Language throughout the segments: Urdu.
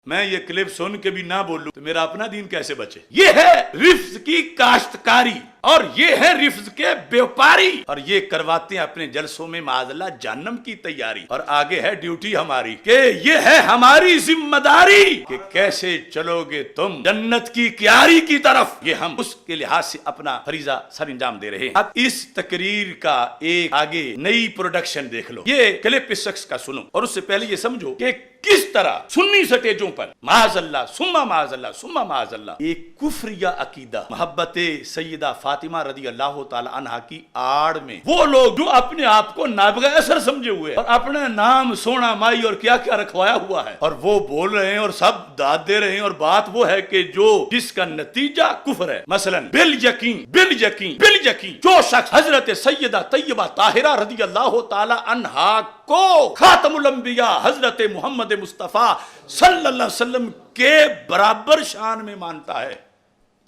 میں یہ کلپ سن کے بھی نہ بولوں تو میرا اپنا دین کیسے بچے؟ یہ ہے رفض کی کاشتکاری اور یہ ہے رفض کے بیوپاری، اور یہ کرواتے ہیں اپنے جلسوں میں معاذ اللہ جہنم کی تیاری، اور آگے ہے ڈیوٹی ہماری کہ یہ ہے ہماری ذمہ داری کہ کیسے چلو گے تم جنت کی کیاری کی طرف، یہ ہم اس کے لحاظ سے اپنا فریضہ سر انجام دے رہے ہیں۔ اب اس تقریر کا ایک آگے نئی پروڈکشن دیکھ لو، یہ کلپ اس شخص کا سنو، اور اس سے پہلے یہ سمجھو کہ کس طرح سنی سٹیجوں پر معاذ اللہ ثم معاذ اللہ ثم معاذ اللہ ایک کفریہ عقیدہ محبت سیدہ فاطمہ رضی اللہ تعالی عنہا کی آڑ میں وہ لوگ جو اپنے آپ کو نابغہ اثر سمجھے ہوئے اور اپنا نام سونا مائی اور کیا کیا رکھوایا ہوا ہے، اور وہ بول رہے ہیں اور سب داد دے رہے ہیں، اور بات وہ ہے کہ جو جس کا نتیجہ کفر ہے، مثلا بالیقین جو شخص حضرت سیدہ طیبہ طاہرہ رضی اللہ تعالی عنہا کو خاتم الانبیاء حضرت محمد مصطفیٰ صلی اللہ علیہ وسلم کے برابر شان میں مانتا ہے،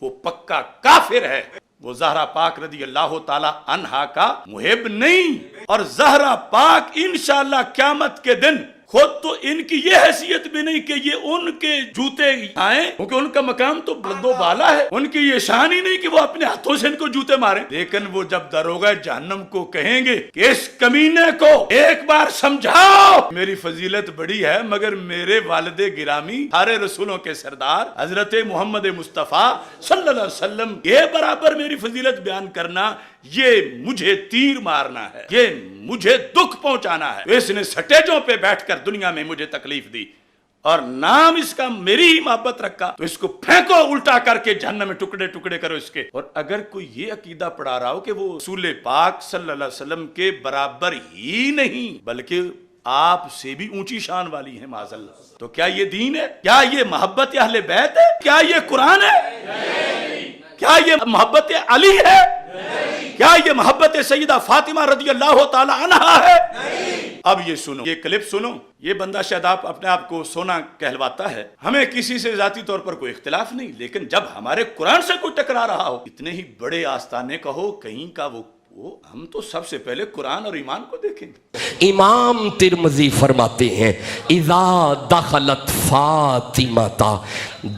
وہ پکا کافر ہے، وہ زہرا پاک رضی اللہ تعالی عنہا کا محب نہیں، اور زہرا پاک انشاءاللہ قیامت کے دن خود تو ان کی یہ حیثیت بھی نہیں کہ یہ ان کے جوتے آئیں، کیونکہ ان کا مقام تو بلند و بالا ہے، ان کی یہ شان ہی نہیں کہ وہ اپنے ہاتھوں سے ان کو جوتے ماریں، لیکن وہ جب داروغہ جہنم کو کہیں گے کہ اس کمینے کو ایک بار سمجھاؤ، میری فضیلت بڑی ہے مگر میرے والد گرامی سارے رسولوں کے سردار حضرت محمد مصطفیٰ صلی اللہ علیہ وسلم کے برابر میری فضیلت بیان کرنا، یہ مجھے تیر مارنا ہے، یہ مجھے دکھ پہنچانا ہے، اس نے سٹیجوں پہ بیٹھ کر دنیا میں مجھے تکلیف دی اور نام اس کا میری ہی محبت رکھا، تو اس کو پھینکو الٹا کر کے جہنم میں ٹکڑے ٹکڑے کرو اس کے۔ اور اگر کوئی یہ عقیدہ پڑھا رہا ہو کہ وہ رسول پاک صلی اللہ علیہ وسلم کے برابر ہی نہیں بلکہ آپ سے بھی اونچی شان والی ہے معاذ اللہ، تو کیا یہ دین ہے؟ کیا یہ محبت اہل بیت ہے؟ کیا یہ قرآن ہے؟ کیا یہ محبت علی ہے؟ کیا یہ محبت سیدہ فاطمہ رضی اللہ تعالی عنہا ہے؟ اب یہ سنو، یہ کلپ سنو، یہ بندہ شاید اپنے آپ کو سونا کہلواتا ہے، ہمیں کسی سے ذاتی طور پر کوئی اختلاف نہیں، لیکن جب ہمارے قرآن سے کوئی ٹکرا رہا ہو، اتنے ہی بڑے آستانے کا ہو کہیں کا وہ ہم تو سب سے پہلے قرآن اور ایمان کو دیکھیں گے۔ امام ترمذی فرماتے ہیں اذا دخلت فاطمہ،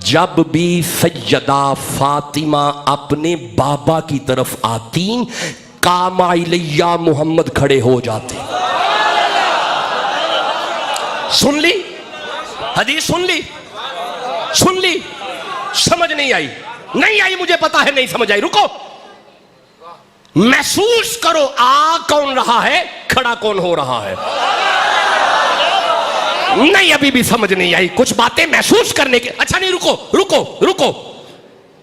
جب بھی سیدہ فاطمہ اپنے بابا کی طرف آتی قام الیہ محمد کھڑے ہو جاتے۔ سن لی حدیث، سن لی سمجھ نہیں آئی مجھے پتا ہے نہیں سمجھ آئی، رکو محسوس کرو آ کون رہا ہے کھڑا کون ہو رہا ہے، نہیں ابھی بھی سمجھ نہیں آئی، کچھ باتیں محسوس کرنے کے، اچھا نہیں رکو،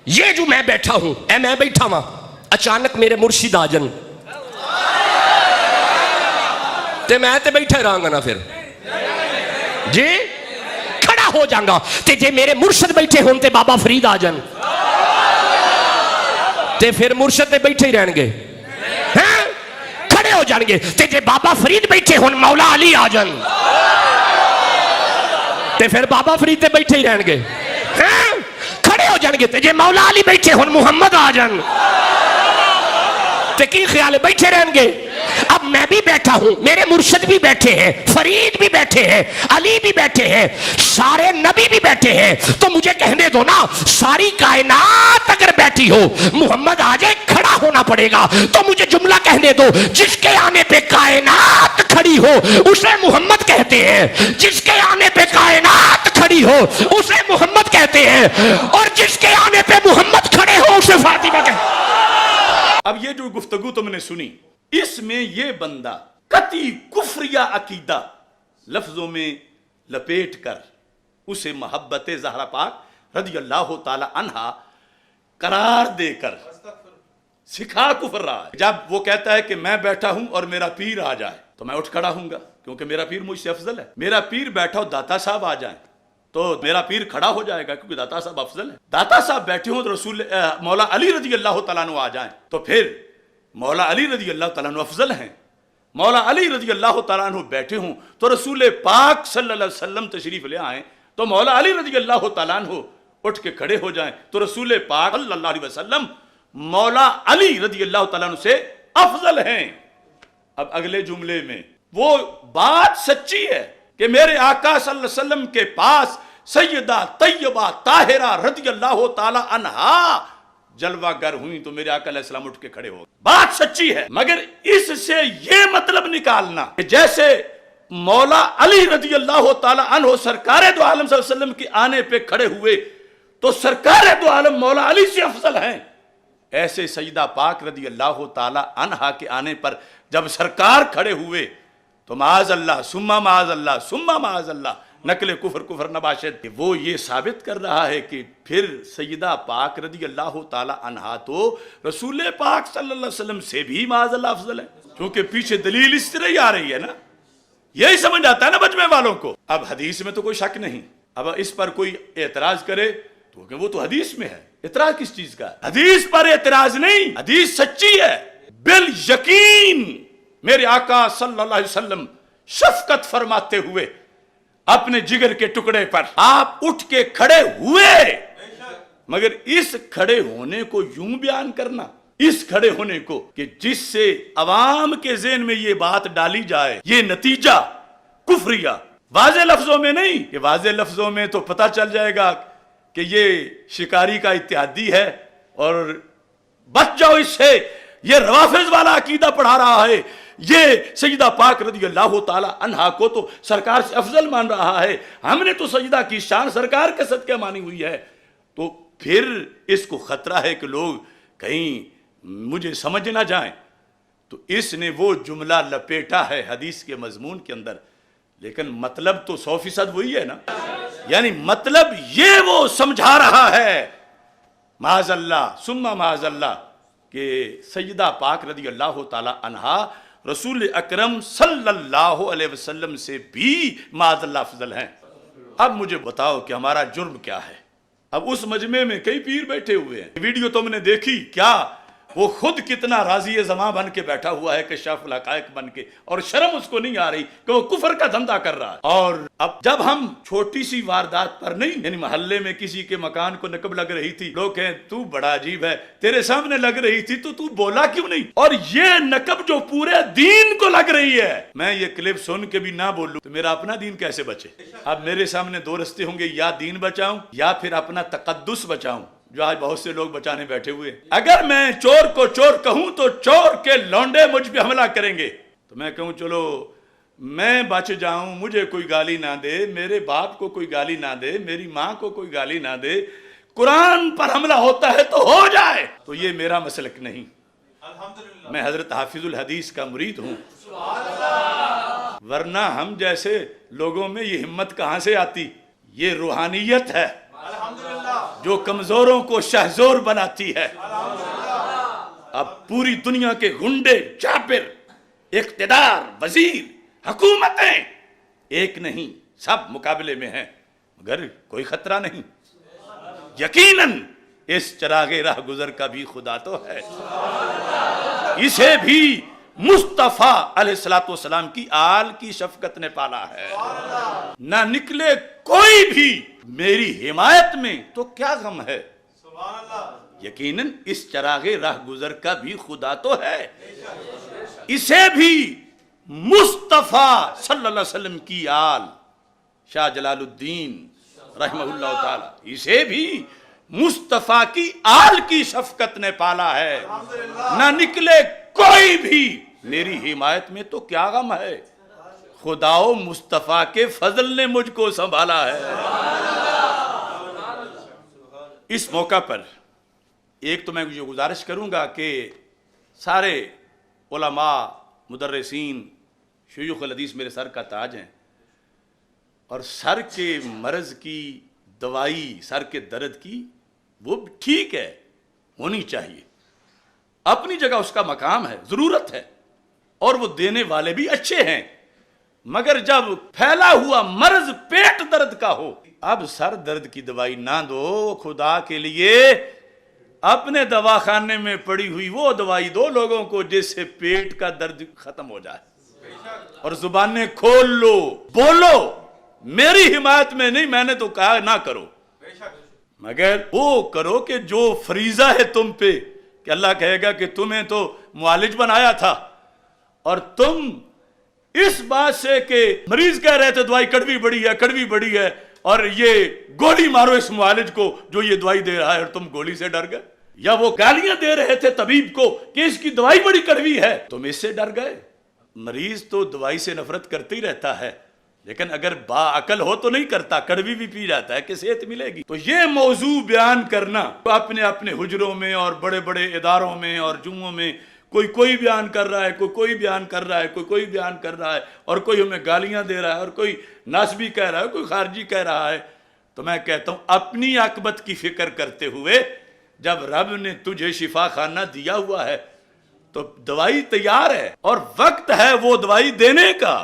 یہ جو میں بیٹھا ہوں، میں بیٹھا ہوں اچانک میرے مرشد آ جن تے میں تے بیٹھا رہاں گا نا، پھر جی کھڑا ہو جاؤں گا، تے جے میرے مرشد بیٹھے ہوں تے بابا فرید آ جن تے پھر مرشد تے بیٹھے ہی رہن گے، کھڑے ہو جان گے، تے جے بابا فرید بیٹھے ہون مولا علی آ جان تے پھر بابا فرید تے بیٹھے ہی رہن گے، کھڑے ہو جان گے، تے جے مولا علی بیٹھے ہون محمد آ جان تے کی خیال ہے بیٹھے رہن گے۔ اب میں بھی بیٹھا ہوں، میرے مرشد بھی بیٹھے ہیں، فرید بھی بیٹھے ہیں، علی بھی بیٹھے ہیں، سارے نبی بھی بیٹھے ہیں، تو مجھے کہنے دو نا ساری کائنات اگر بیٹھی ہو محمد آ جائے کھڑا ہونا پڑے گا، تو مجھے جملہ کہنے دو جس کے آنے پہ کائنات کھڑی ہو اسے محمد کہتے ہیں، جس کے آنے پہ کائنات کھڑی ہو اسے محمد کہتے ہیں، اور جس کے آنے پہ محمد کھڑے ہو اسے فاطمہ کہتے ہیں۔ اب یہ جو گفتگو تم نے سنی، اس میں یہ بندہ قطعی کفریہ عقیدہ لفظوں میں لپیٹ کر اسے محبت زہرا پاک رضی اللہ تعالی عنہا قرار دے کر سکھا کفر رہا ہے۔ جب وہ کہتا ہے کہ میں بیٹھا ہوں اور میرا پیر آ جائے تو میں اٹھ کھڑا ہوں گا کیونکہ میرا پیر مجھ سے افضل ہے، میرا پیر بیٹھا ہو داتا صاحب آ جائیں تو میرا پیر کھڑا ہو جائے گا کیونکہ داتا صاحب افضل ہے، داتا صاحب بیٹھے ہوں تو مولا علی رضی اللہ تعالیٰ عنہ آ جائیں تو پھر مولا علی رضی اللہ تعالیٰ عنہ افضل ہیں، مولا علی رضی اللہ تعالیٰ عنہ بیٹھے ہوں تو رسول پاک صلی اللہ علیہ وسلم تشریف لے آئیں تو مولا علی رضی اللہ تعالیٰ عنہ اٹھ کے کھڑے ہو جائیں تو رسول پاک صلی اللہ علیہ وسلم مولا علی رضی اللہ تعالیٰ عنہ سے افضل ہیں۔ اب اگلے جملے میں وہ بات سچی ہے کہ میرے آقا صلی اللہ علیہ وسلم کے پاس سیدہ طیبہ طاہرہ رضی اللہ تعالی عنہا جلوہ گر ہوئی تو میرے آقا علیہ السلام اٹھ کے کھڑے ہو گئے. بات سچی ہے، مگر اس سے یہ مطلب نکالنا کہ جیسے مولا علی رضی اللہ تعالی عنہ سرکار دو عالم صلی اللہ علیہ وسلم کے آنے پہ کھڑے ہوئے تو سرکار دو عالم مولا علی سے افضل ہیں، ایسے سیدہ پاک رضی اللہ تعالی عنہا کے آنے پر جب سرکار کھڑے ہوئے تو معاذ اللہ ثم معاذ اللہ ثم معاذ اللہ نقل کفر نباشد، وہ یہ ثابت کر رہا ہے کہ پھر سیدہ پاک رضی اللہ تعالی عنہا تو رسول پاک صلی اللہ علیہ وسلم سے بھی معاذ اللہ افضل ہے، کیونکہ پیچھے دلیل اس طرح ہی آ رہی ہے نا. یہی سمجھ آتا ہے نا مجمع والوں کو. اب حدیث میں تو کوئی شک نہیں، اب اس پر کوئی اعتراض کرے تو کہ وہ تو حدیث میں ہے، اعتراض کس چیز کا؟ حدیث پر اعتراض نہیں، حدیث سچی ہے. بالیقین میرے آقا صلی اللہ علیہ وسلم شفقت فرماتے ہوئے اپنے جگر کے ٹکڑے پر آپ اٹھ کے کھڑے ہوئے، مگر اس کھڑے ہونے کو یوں بیان کرنا، اس کھڑے ہونے کو کہ جس سے عوام کے ذہن میں یہ بات ڈالی جائے یہ نتیجہ کفریہ، واضح لفظوں میں نہیں کہ واضح لفظوں میں تو پتہ چل جائے گا کہ یہ شکاری کا اتحادی ہے اور بچ جاؤ اس سے، یہ روافظ والا عقیدہ پڑھا رہا ہے، یہ سیدہ پاک رضی اللہ تعالی عنہا کو تو سرکار سے افضل مان رہا ہے، ہم نے تو سجدہ کی شان سرکار کے صدقے مانی ہوئی ہے. تو پھر اس کو خطرہ ہے کہ لوگ کہیں مجھے سمجھ نہ جائیں، تو اس نے وہ جملہ لپیٹا ہے حدیث کے مضمون کے اندر، لیکن مطلب تو 100% وہی ہے نا. یعنی مطلب یہ وہ سمجھا رہا ہے معاذ اللہ ثم معاذ اللہ کہ سیدہ پاک رضی اللہ تعالی عنہا رسول اکرم صلی اللہ علیہ وسلم سے بھی معاذ اللہ افضل ہیں. اب مجھے بتاؤ کہ ہمارا جرم کیا ہے؟ اب اس مجمع میں کئی پیر بیٹھے ہوئے ہیں، ویڈیو تم نے دیکھی کیا؟ وہ خود کتنا راضی زماں بن کے بیٹھا ہوا ہے، کشاف الحقائق بن کے، اور شرم اس کو نہیں آ رہی کہ وہ کفر کا دھندا کر رہا ہے. اور اب جب ہم چھوٹی سی واردات پر نہیں، یعنی محلے میں کسی کے مکان کو نقب لگ رہی تھی، لوگ کہیں تو بڑا عجیب ہے، تیرے سامنے لگ رہی تھی تو بولا کیوں نہیں؟ اور یہ نقب جو پورے دین کو لگ رہی ہے، میں یہ کلپ سن کے بھی نہ بولوں تو میرا اپنا دین کیسے بچے؟ اب میرے سامنے دو رستے ہوں گے، یا دین بچاؤں یا پھر اپنا تقدس بچاؤں، جو آج بہت سے لوگ بچانے بیٹھے ہوئے. اگر میں چور کو چور کہوں تو چور کے لونڈے مجھ پہ حملہ کریں گے، تو میں کہوں چلو میں بچ جاؤں، مجھے کوئی گالی نہ دے، میرے باپ کو کوئی گالی نہ دے، میری ماں کو کوئی گالی نہ دے، قرآن پر حملہ ہوتا ہے تو ہو جائے، تو یہ میرا مسلک نہیں. میں حضرت حافظ الحدیث کا مرید ہوں، ورنہ ہم جیسے لوگوں میں یہ ہمت کہاں سے آتی؟ یہ روحانیت ہے جو کمزوروں کو شہزور بناتی ہے. اب پوری دنیا کے گنڈے، جابر، اقتدار، وزیر، حکومتیں ایک نہیں، سب مقابلے میں ہیں، مگر کوئی خطرہ نہیں. یقیناً اس چراغ راہ گزر کا بھی خدا تو ہے، اسے بھی مصطفیٰ علیہ السلام کی آل کی شفقت نے پالا ہے. نہ نکلے کوئی بھی میری حمایت میں تو کیا غم ہے، یقیناً اس چراغ راہ گزر کا بھی خدا تو ہے، اسے بھی مصطفیٰ صلی اللہ علیہ وسلم کی آل شاہ جلال الدین رحمہ اللہ تعالی، اسے بھی مصطفیٰ کی آل کی شفقت نے پالا ہے. نہ نکلے کوئی بھی میری حمایت میں تو کیا غم ہے، خدا و مصطفیٰ کے فضل نے مجھ کو سنبھالا ہے. اس موقع پر ایک تو میں یہ گزارش کروں گا کہ سارے علماء، مدرسین، شیوخ الحدیث میرے سر کا تاج ہیں، اور سر کے مرض کی دوائی، سر کے درد کی، وہ ٹھیک ہے، ہونی چاہیے، اپنی جگہ اس کا مقام ہے، ضرورت ہے، اور وہ دینے والے بھی اچھے ہیں. مگر جب پھیلا ہوا مرض پیٹ درد کا ہو، اب سر درد کی دوائی نہ دو، خدا کے لیے اپنے دواخانے میں پڑی ہوئی وہ دوائی دو لوگوں کو جس سے پیٹ کا درد ختم ہو جائے، اور زبانیں کھول لو، بولو. میری حمایت میں نہیں، میں نے تو کہا نہ کرو، مگر وہ کرو کہ جو فریضہ ہے تم پہ، کہ اللہ کہے گا کہ تمہیں تو معالج بنایا تھا، اور تم اس بات سے کہ مریض کہہ رہے تھے دوائی کڑوی بڑی ہے، کڑوی بڑی ہے، اور یہ گولی مارو اس معالج کو جو یہ دوائی دے رہا ہے اور تم گولی سے ڈر گئے؟ یا وہ گالیاں دے رہے تھے طبیب کو کہ اس کی دوائی بڑی کڑوی ہے، تم اس سے ڈر گئے؟ مریض تو دوائی سے نفرت کرتے ہی رہتا ہے، لیکن اگر با عقل ہو تو نہیں کرتا، کڑوی بھی پی جاتا ہے کہ صحت ملے گی۔ تو یہ موضوع بیان کرنا اپنے اپنے حجروں میں اور بڑے بڑے اداروں میں اور جمعوں میں کوئی بیان کر رہا ہے، کوئی بیان کر رہا ہے، کوئی بیان کر رہا ہے، اور کوئی ہمیں گالیاں دے رہا ہے، اور کوئی ناسبی کہہ رہا ہے، کوئی خارجی کہہ رہا ہے۔ تو میں کہتا ہوں اپنی عاقبت کی فکر کرتے ہوئے جب رب نے تجھے شفا خانہ دیا ہوا ہے تو دوائی تیار ہے اور وقت ہے وہ دوائی دینے کا،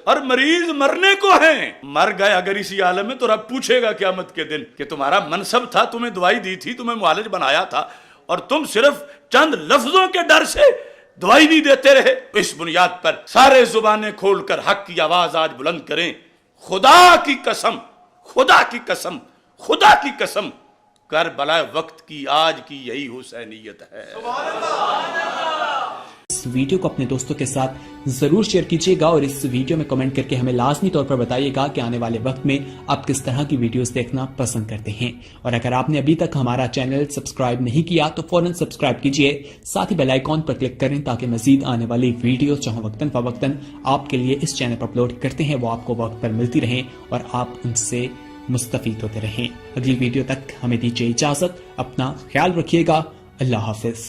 اور مریض مرنے کو ہیں۔ مر گئے اگر اسی عالم میں تو رب پوچھے گا قیامت کے دن کہ تمہارا منصب تھا، تمہیں دوائی دی تھی، تمہیں معالج بنایا تھا، اور تم صرف چند لفظوں کے ڈر سے دوائی نہیں دیتے رہے۔ اس بنیاد پر سارے زبانیں کھول کر حق کی آواز آج بلند کریں، خدا کی قسم، خدا کی قسم، خدا کی قسم، کربلا وقت کی آج کی یہی حسینیت ہے۔ اس ویڈیو کو اپنے دوستوں کے ساتھ ضرور شیئر کیجیے گا، اور اس ویڈیو میں کمنٹ کر کے ہمیں لازمی طور پر بتائیے گا کہ آنے والے وقت میں آپ کس طرح کی ویڈیوز دیکھنا پسند کرتے ہیں۔ اور اگر آپ نے ابھی تک ہمارا چینل سبسکرائب نہیں کیا تو فوراً سبسکرائب کیجیے، ساتھ ہی بیل آئیکن پر کلک کریں تاکہ مزید آنے والی ویڈیوز جو وقتاً فوقتاً آپ کے لیے اس چینل پر اپلوڈ کرتے ہیں وہ آپ کو وقت پر ملتی رہیں اور آپ ان سے مستفید ہوتے رہیں۔ اگلی ویڈیو تک ہمیں دیجیے اجازت، اپنا خیال رکھیے گا، اللہ حافظ۔